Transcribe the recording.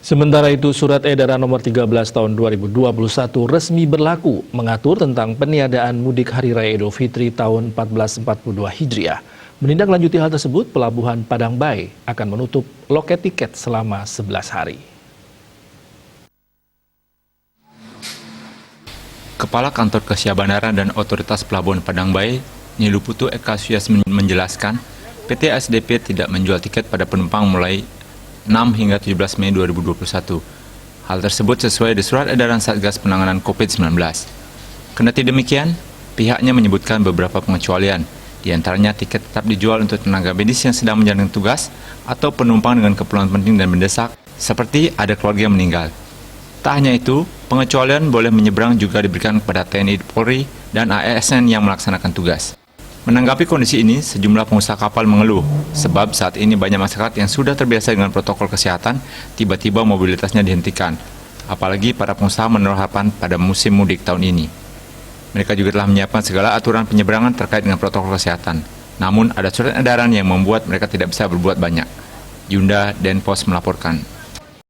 Sementara itu, Surat Edaran Nomor 13 Tahun 2021 resmi berlaku mengatur tentang peniadaan mudik Hari Raya Idul Fitri tahun 1442 Hijriah. Menindaklanjuti hal tersebut, Pelabuhan Padang Bae akan menutup loket tiket selama 11 hari. Kepala Kantor Kesia Bandara dan Otoritas Pelabuhan Padang Bae, Niluputu Eka Suyas menjelaskan, PT ASDP tidak menjual tiket pada penumpang mulai 6 hingga 17 Mei 2021. Hal tersebut sesuai di Surat Edaran Satgas Penanganan COVID-19. Kendati demikian, pihaknya menyebutkan beberapa pengecualian, di antaranya tiket tetap dijual untuk tenaga medis yang sedang menjalani tugas atau penumpang dengan keperluan penting dan mendesak, seperti ada keluarga yang meninggal. Tak hanya itu, pengecualian boleh menyeberang juga diberikan kepada TNI Polri dan ASN yang melaksanakan tugas. Menanggapi kondisi ini, sejumlah pengusaha kapal mengeluh, sebab saat ini banyak masyarakat yang sudah terbiasa dengan protokol kesehatan, tiba-tiba mobilitasnya dihentikan. Apalagi para pengusaha menaruh harapan pada musim mudik tahun ini. Mereka juga telah menyiapkan segala aturan penyeberangan terkait dengan protokol kesehatan. Namun, ada surat edaran yang membuat mereka tidak bisa berbuat banyak. Yunda Denpos melaporkan.